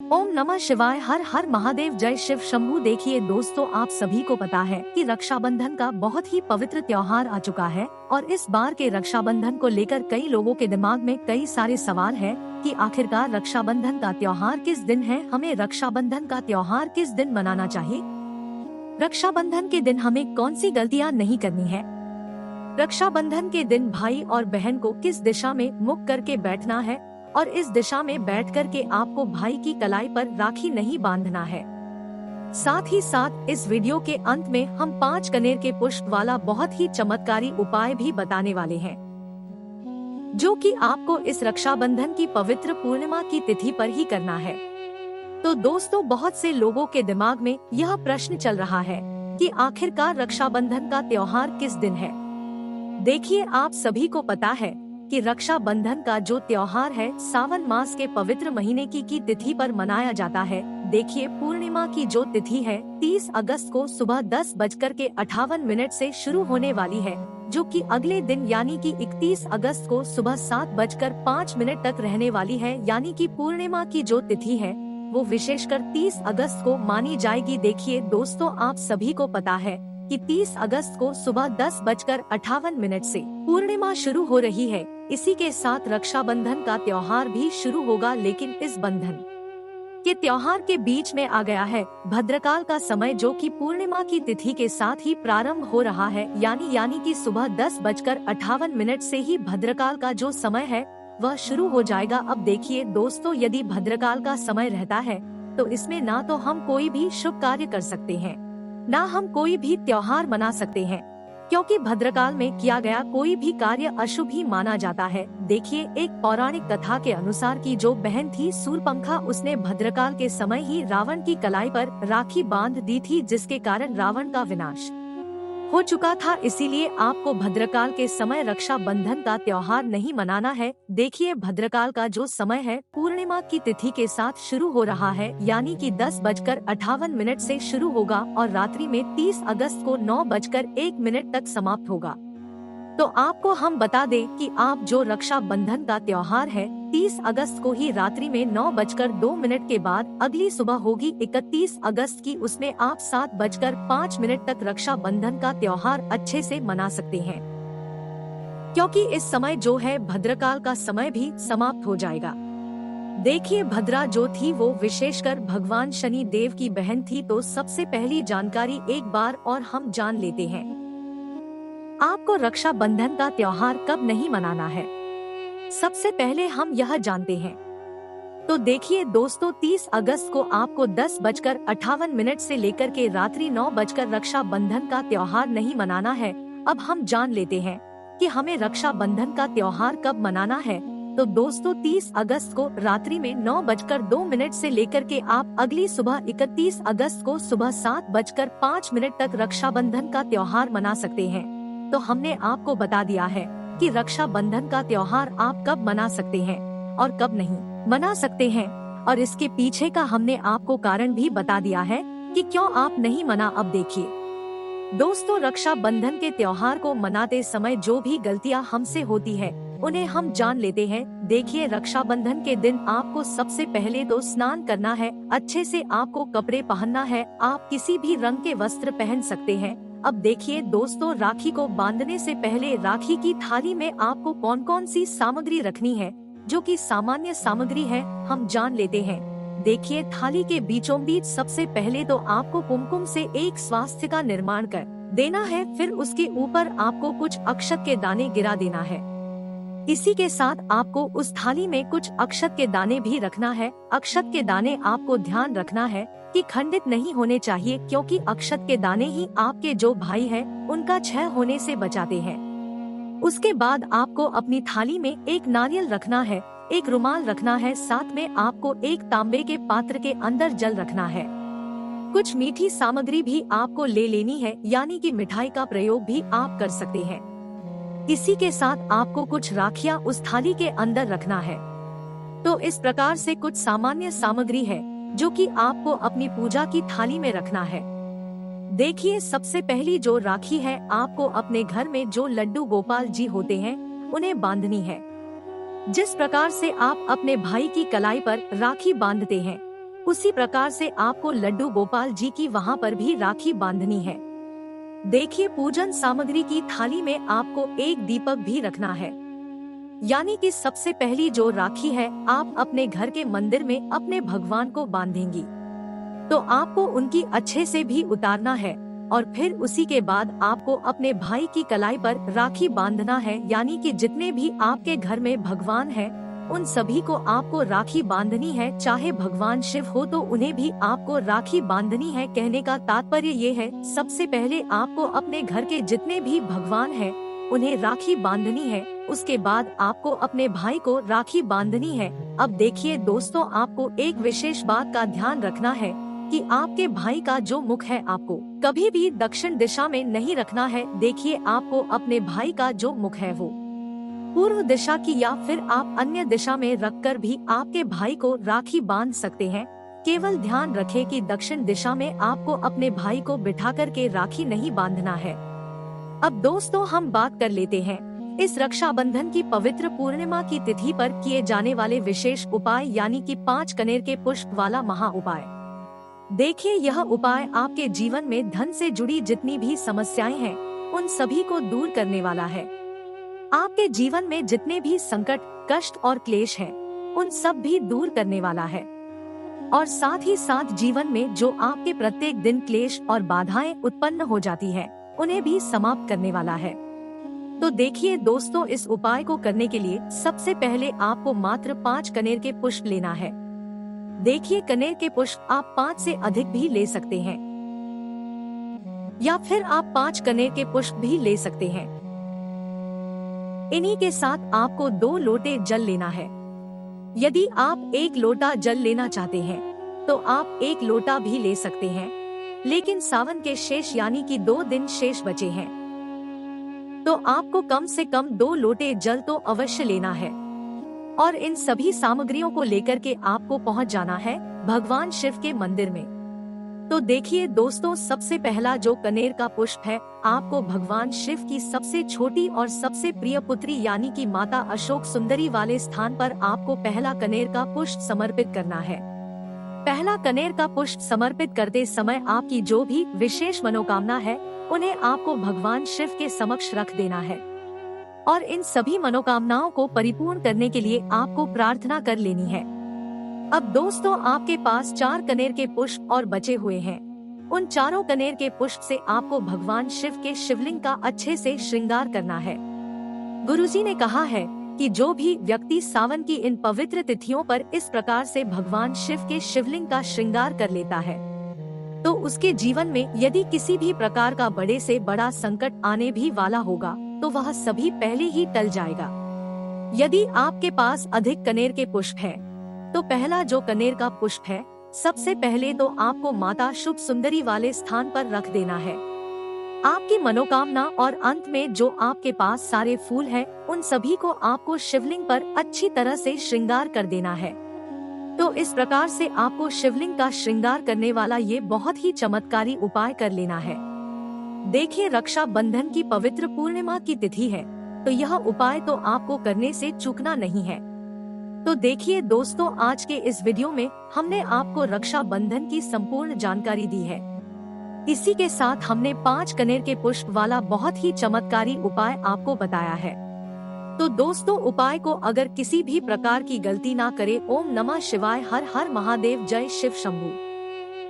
ओम नमः शिवाय। हर हर महादेव। जय शिव शंभू। देखिए दोस्तों, आप सभी को पता है कि रक्षाबंधन का बहुत ही पवित्र त्योहार आ चुका है और इस बार के रक्षाबंधन को लेकर कई लोगों के दिमाग में कई सारे सवाल हैं कि आखिरकार रक्षाबंधन का त्योहार किस दिन है, हमें रक्षाबंधन का त्योहार किस दिन मनाना चाहिए, रक्षाबंधन के दिन हमें कौन सी गलतियाँ नहीं करनी है, रक्षाबंधन के दिन भाई और बहन को किस दिशा में मुख करके बैठना है और इस दिशा में बैठ कर के आपको भाई की कलाई पर राखी नहीं बांधना है। साथ ही साथ इस वीडियो के अंत में हम 5 कनेर के पुष्प वाला बहुत ही चमत्कारी उपाय भी बताने वाले हैं, जो कि आपको इस रक्षाबंधन की पवित्र पूर्णिमा की तिथि पर ही करना है। तो दोस्तों, बहुत से लोगों के दिमाग में यह प्रश्न चल रहा है कि आखिरकार रक्षाबंधन का त्योहार किस दिन है। देखिए, आप सभी को पता है कि रक्षाबंधन का जो त्योहार है सावन मास के पवित्र महीने की तिथि पर मनाया जाता है। देखिए, पूर्णिमा की जो तिथि है 30 अगस्त को सुबह 10:58 से शुरू होने वाली है, जो कि अगले दिन यानी कि 31 अगस्त को सुबह 7:05 तक रहने वाली है। यानी कि पूर्णिमा की जो तिथि है वो विशेषकर 30 अगस्त को मानी जाएगी। देखिए दोस्तों, आप सभी को पता है कि 30 अगस्त को सुबह 10:58 से पूर्णिमा शुरू हो रही है। इसी के साथ रक्षाबंधन का त्योहार भी शुरू होगा, लेकिन इस बंधन के त्योहार के बीच में आ गया है भद्रकाल का समय, जो कि पूर्णिमा की तिथि के साथ ही प्रारंभ हो रहा है। यानी कि सुबह 10:58 से ही भद्रकाल का जो समय है वह शुरू हो जाएगा। अब देखिए दोस्तों, यदि भद्रकाल का समय रहता है तो इसमें ना तो हम कोई भी शुभ कार्य कर सकते हैं, ना हम कोई भी त्योहार मना सकते हैं, क्योंकि भद्रकाल में किया गया कोई भी कार्य अशुभ ही माना जाता है। देखिए, एक पौराणिक कथा के अनुसार की जो बहन थी सूर्पंखा, उसने भद्रकाल के समय ही रावण की कलाई पर राखी बांध दी थी, जिसके कारण रावण का विनाश हो चुका था। इसीलिए आपको भद्रकाल के समय रक्षाबंधन का त्योहार नहीं मनाना है। देखिए, भद्रकाल का जो समय है पूर्णिमा की तिथि के साथ शुरू हो रहा है, यानी कि 10:58 से शुरू होगा और रात्रि में 30 अगस्त को 9:01 तक समाप्त होगा। तो आपको हम बता दें कि आप जो रक्षाबंधन का त्योहार है 30 अगस्त को ही रात्रि में 9:02 के बाद अगली सुबह होगी 31 अगस्त की, उसमें आप 7:05 तक रक्षाबंधन का त्योहार अच्छे से मना सकते हैं, क्योंकि इस समय जो है भद्रकाल का समय भी समाप्त हो जाएगा। देखिए, भद्रा जो थी वो विशेषकर भगवान शनि देव की बहन थी। तो सबसे पहली जानकारी एक बार और हम जान लेते हैं, आपको रक्षाबंधन का त्योहार कब नहीं मनाना है। सबसे पहले हम यह जानते हैं। तो देखिए दोस्तों, 30 अगस्त को आपको 10:58 से लेकर के रात्रि 9 बजकर रक्षाबंधन का त्योहार नहीं मनाना है। अब हम जान लेते हैं कि हमें रक्षाबंधन का त्योहार कब मनाना है। तो दोस्तों, 30 अगस्त को रात्रि में 9:02 से लेकर के आप अगली सुबह 31 अगस्त को सुबह 7:05 तक रक्षाबंधन का त्योहार मना सकते हैं। तो हमने आपको बता दिया है कि रक्षाबंधन का त्योहार आप कब मना सकते हैं और कब नहीं मना सकते हैं, और इसके पीछे का हमने आपको कारण भी बता दिया है कि क्यों आप नहीं मना। अब देखिए दोस्तों, रक्षाबंधन के त्योहार को मनाते समय जो भी गलतियां हमसे होती है उन्हें हम जान लेते हैं। देखिए, रक्षाबंधन के दिन आपको सबसे पहले तो स्नान करना है, अच्छे से आपको कपड़े पहनना है, आप किसी भी रंग के वस्त्र पहन सकते हैं। अब देखिए दोस्तों, राखी को बांधने से पहले राखी की थाली में आपको कौन कौन सी सामग्री रखनी है, जो कि सामान्य सामग्री है, हम जान लेते हैं। देखिए, थाली के बीचों बीच सबसे पहले तो आपको कुमकुम से एक स्वास्थ्य का निर्माण कर देना है, फिर उसके ऊपर आपको कुछ अक्षत के दाने गिरा देना है। इसी के साथ आपको उस थाली में कुछ अक्षत के दाने भी रखना है। अक्षत के दाने आपको ध्यान रखना है कि खंडित नहीं होने चाहिए, क्योंकि अक्षत के दाने ही आपके जो भाई है उनका क्षय होने से बचाते हैं। उसके बाद आपको अपनी थाली में एक नारियल रखना है, एक रुमाल रखना है, साथ में आपको एक तांबे के पात्र के अंदर जल रखना है। कुछ मीठी सामग्री भी आपको ले लेनी है, यानी कि मिठाई का प्रयोग भी आप कर सकते हैं। इसी के साथ आपको कुछ राखियां उस थाली के अंदर रखना है। तो इस प्रकार से कुछ सामान्य सामग्री है जो कि आपको अपनी पूजा की थाली में रखना है। देखिए, सबसे पहली जो राखी है आपको अपने घर में जो लड्डू गोपाल जी होते हैं उन्हें बांधनी है। जिस प्रकार से आप अपने भाई की कलाई पर राखी बांधते हैं उसी प्रकार से आपको लड्डू गोपाल जी की वहाँ पर भी राखी बांधनी है। देखिए, पूजन सामग्री की थाली में आपको एक दीपक भी रखना है। यानी कि सबसे पहली जो राखी है आप अपने घर के मंदिर में अपने भगवान को बांधेंगी, तो आपको उनकी अच्छे से भी उतारना है और फिर उसी के बाद आपको अपने भाई की कलाई पर राखी बांधना है। यानी कि जितने भी आपके घर में भगवान हैं, उन सभी को आपको राखी बांधनी है। चाहे भगवान शिव हो तो उन्हें भी आपको राखी बांधनी है। कहने का तात्पर्य ये है, सबसे पहले आपको अपने घर के जितने भी भगवान हैं उन्हें राखी बांधनी है, उसके बाद आपको अपने भाई को राखी बांधनी है। अब देखिए दोस्तों, आपको एक विशेष बात का ध्यान रखना है कि आपके भाई का जो मुख है आपको कभी भी दक्षिण दिशा में नहीं रखना है। देखिए, आपको अपने भाई का जो मुख है वो पूर्व दिशा की या फिर आप अन्य दिशा में रखकर भी आपके भाई को राखी बांध सकते हैं। केवल ध्यान रखें कि दक्षिण दिशा में आपको अपने भाई को बिठा कर के राखी नहीं बांधना है। अब दोस्तों, हम बात कर लेते हैं इस रक्षाबंधन की पवित्र पूर्णिमा की तिथि पर किए जाने वाले विशेष उपाय, यानी कि 5 कनेर के पुष्प वाला महा उपाय। देखिए, यह उपाय आपके जीवन में धन से जुड़ी जितनी भी समस्याएं हैं उन सभी को दूर करने वाला है। आपके जीवन में जितने भी संकट, कष्ट और क्लेश हैं, उन सब भी दूर करने वाला है। और साथ ही साथ जीवन में जो आपके प्रत्येक दिन क्लेश और बाधाएं उत्पन्न हो जाती है उन्हें भी समाप्त करने वाला है। तो देखिए दोस्तों, इस उपाय को करने के लिए सबसे पहले आपको मात्र 5 कनेर के पुष्प लेना है। देखिए, कनेर के पुष्प आप 5 से अधिक भी ले सकते हैं या फिर आप 5 कनेर के पुष्प भी ले सकते हैं। इन्हीं के साथ आपको 2 लोटे जल लेना है। यदि आप 1 लोटा जल लेना चाहते हैं तो आप 1 लोटा भी ले सकते हैं, लेकिन सावन के शेष यानी कि 2 दिन शेष बचे हैं तो आपको कम से कम 2 लोटे जल तो अवश्य लेना है। और इन सभी सामग्रियों को लेकर के आपको पहुंच जाना है भगवान शिव के मंदिर में। तो देखिए दोस्तों, सबसे पहला जो कनेर का पुष्प है आपको भगवान शिव की सबसे छोटी और सबसे प्रिय पुत्री यानी कि माता अशोक सुंदरी वाले स्थान पर आपको पहला कनेर का पुष्प समर्पित करना है। पहला कनेर का पुष्प समर्पित करते समय आपकी जो भी विशेष मनोकामना है उन्हें आपको भगवान शिव के समक्ष रख देना है और इन सभी मनोकामनाओं को परिपूर्ण करने के लिए आपको प्रार्थना कर लेनी है। अब दोस्तों, आपके पास 4 कनेर के पुष्प और बचे हुए हैं। उन चारों कनेर के पुष्प से आपको भगवान शिव के शिवलिंग का अच्छे से श्रृंगार करना है। गुरुजी ने कहा है कि जो भी व्यक्ति सावन की इन पवित्र तिथियों पर इस प्रकार से भगवान शिव के शिवलिंग का श्रृंगार कर लेता है तो उसके जीवन में यदि किसी भी प्रकार का बड़े से बड़ा संकट आने भी वाला होगा तो वह सभी पहले ही टल जाएगा। यदि आपके पास अधिक कनेर के पुष्प है तो पहला जो कनेर का पुष्प है सबसे पहले तो आपको माता शुभ सुंदरी वाले स्थान पर रख देना है। आपकी मनोकामना और अंत में जो आपके पास सारे फूल हैं, उन सभी को आपको शिवलिंग पर अच्छी तरह से श्रृंगार कर देना है। तो इस प्रकार से आपको शिवलिंग का श्रृंगार करने वाला ये बहुत ही चमत्कारी उपाय कर लेना है। देखिए, रक्षा बंधन की पवित्र पूर्णिमा की तिथि है तो यह उपाय तो आपको करने से चूकना नहीं है। तो देखिए दोस्तों, आज के इस वीडियो में हमने आपको रक्षा बंधन की संपूर्ण जानकारी दी है। इसी के साथ हमने 5 कनेर के पुष्प वाला बहुत ही चमत्कारी उपाय आपको बताया है। तो दोस्तों, उपाय को अगर किसी भी प्रकार की गलती ना करे, ओम नमः शिवाय, हर हर महादेव, जय शिव शंभू।